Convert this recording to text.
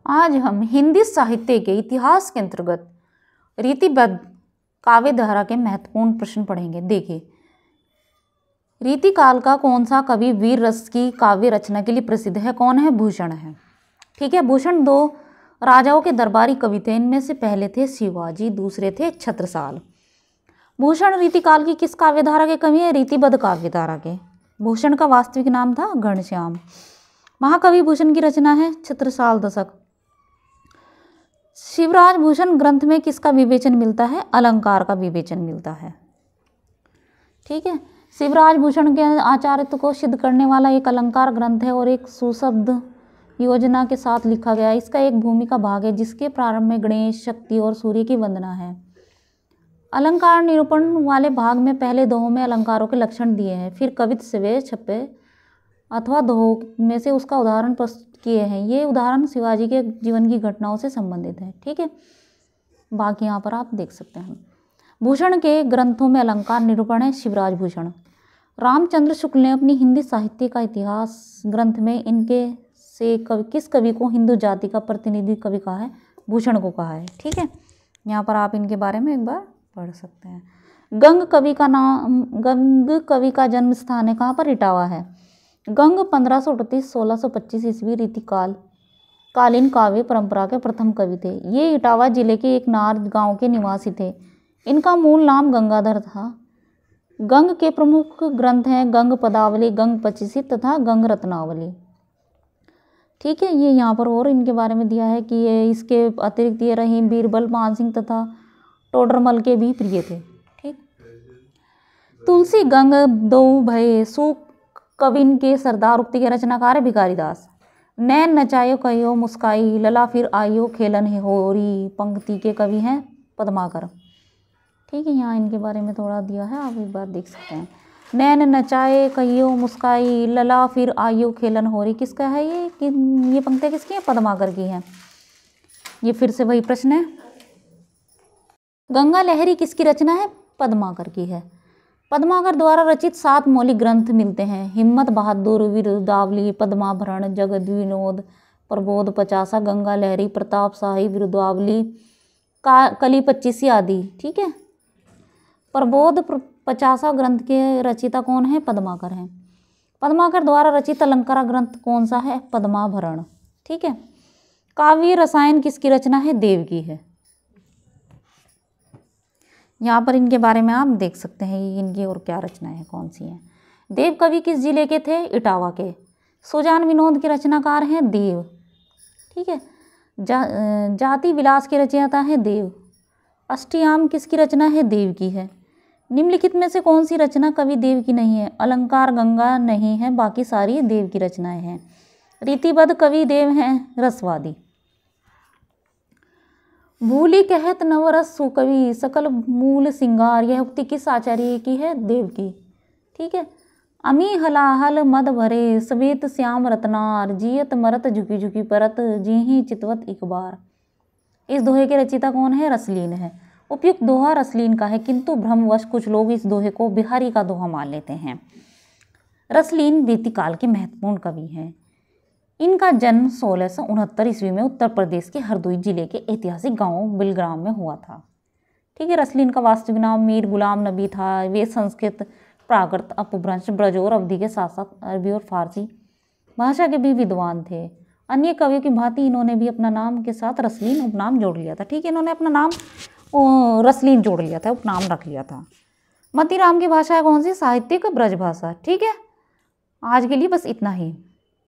आज हम हिंदी साहित्य के इतिहास के अंतर्गत रीतिबद्ध काव्य धारा के महत्वपूर्ण प्रश्न पढ़ेंगे। देखिए, रीतिकाल का कौन सा कवि वीर रस की काव्य रचना के लिए प्रसिद्ध है? कौन है? भूषण है। ठीक है, भूषण दो राजाओं के दरबारी कवि थे। इनमें से पहले थे शिवाजी, दूसरे थे छत्रसाल। भूषण रीतिकाल की किस काव्य धारा के कवि है? रीतिबद्ध काव्य धारा के। भूषण का वास्तविक नाम था घनश्याम। महाकवि भूषण की रचना है छत्रसाल दशक। शिवराज भूषण ग्रंथ में किसका विवेचन मिलता है? अलंकार का विवेचन मिलता है। ठीक है, शिवराज भूषण के आचार्यत्व को सिद्ध करने वाला एक अलंकार ग्रंथ है और एक सुशब्द योजना के साथ लिखा गया। इसका एक भूमि का भाग है जिसके प्रारंभ में गणेश, शक्ति और सूर्य की वंदना है। अलंकार निरूपण वाले भाग में पहले दोहों में अलंकारों के लक्षण दिए हैं, फिर कवित्त से छपे अथवा दोहों में से उसका उदाहरण प्रस्तुत किए हैं। ये उदाहरण शिवाजी के जीवन की घटनाओं से संबंधित है। ठीक है, बाकी यहाँ पर आप देख सकते हैं। भूषण के ग्रंथों में अलंकार निरूपण है शिवराज भूषण। रामचंद्र शुक्ल ने अपनी हिंदी साहित्य का इतिहास ग्रंथ में इनके से किस कवि को हिंदू जाति का प्रतिनिधि कवि कहा है? भूषण को कहा है। ठीक है, यहाँ पर आप इनके बारे में एक बार पढ़ सकते हैं। गंग कवि का जन्म स्थान है कहाँ पर? इटावा है। गंग 1538-1625 ईस्वी कालीन काव्य परंपरा के प्रथम कवि थे। ये इटावा जिले के एक नार गांव के निवासी थे। इनका मूल नाम गंगाधर था। गंग के प्रमुख ग्रंथ हैं गंग पदावली, गंग पचीसी तथा गंग रत्नावली। ठीक है, ये यहाँ पर और इनके बारे में दिया है कि ये इसके अतिरिक्त ये रहीम, बीरबल, मानसिंह तथा टोडरमल के भी प्रिय थे। ठीक, तुलसी गंग दो भय सुख कविन के सरदार उक्ति के रचनाकार है भिखारीदास। नैन नचायो कहियो मुस्काई, लला फिर आइयो खेलन है होरी पंक्ति के कवि हैं पद्माकर। ठीक है, यहाँ इनके बारे में थोड़ा दिया है, आप एक बार देख सकते हैं। नैन नचाए कहियो मुस्काई, लला फिर आइयो खेलन होरी किसका है? ये पंक्तियाँ किसकी हैं? पद्माकर की हैं। ये फिर से वही प्रश्न है। गंगा लहरी किसकी रचना है? पद्माकर की है। पद्माकर द्वारा रचित 7 मौलिक ग्रंथ मिलते हैं। हिम्मत बहादुर, विरुदावली, पद्माभरण, जगद विनोद, प्रबोध पचासा, गंगा लहरी, प्रताप शाही, विरुदावली, कली पच्चीसी आदि। ठीक है, प्रबोध पचासा ग्रंथ के रचिता कौन है? पद्माकर हैं। पद्माकर द्वारा रचित अलंकार ग्रंथ कौन सा है? पद्माभरण। ठीक है, काव्य रसायन किसकी रचना है? देव की है। यहाँ पर इनके बारे में आप देख सकते हैं इनकी और क्या रचनाएं हैं, कौन सी हैं। देव कवि किस जिले के थे? इटावा के। सुजान विनोद के रचनाकार हैं देव। ठीक है, जाति विलास के रचयिता हैं देव। अष्टयाम किसकी रचना है? देव की है। निम्नलिखित में से कौन सी रचना कवि देव की नहीं है? अलंकार गंगा नहीं है, बाकी सारी देव की रचनाएं हैं। रीतिबद्ध कवि देव हैं रसवादी। भूली कहत नवरस सुकवि, सकल मूल सिंगार, यह उक्ति किस आचार्य की है? देव की। ठीक है, अमी हलाहल मद भरे, सवेत श्याम रत्नार, जियत मरत झुकी झुकी परत, जीही चितवत एक बार। इस दोहे के रचयिता कौन है? रसलीन है। उपयुक्त दोहा रसलीन का है, किंतु भ्रमवश कुछ लोग इस दोहे को बिहारी का दोहा मान लेते हैं। रसलीन रीतिकाल के महत्वपूर्ण कवि हैं। इनका जन्म 1669 ईस्वी में उत्तर प्रदेश के हरदोई जिले के ऐतिहासिक गांव बिलग्राम में हुआ था। ठीक है, रसलीन का वास्तविक नाम मीर गुलाम नबी था। वे संस्कृत, प्राकृत, अपभ्रंश, ब्रज और अवधी के साथ साथ अरबी और फारसी भाषा के भी विद्वान थे। अन्य कवियों की भांति इन्होंने भी अपना नाम के साथ रसलीन उपनाम जोड़ लिया था। ठीक है, इन्होंने अपना नाम रसलीन जोड़ लिया था, उपनाम रख लिया था। मतीराम की भाषा है कौन सी? साहित्यिक ब्रज भाषा। ठीक है, आज के लिए बस इतना ही।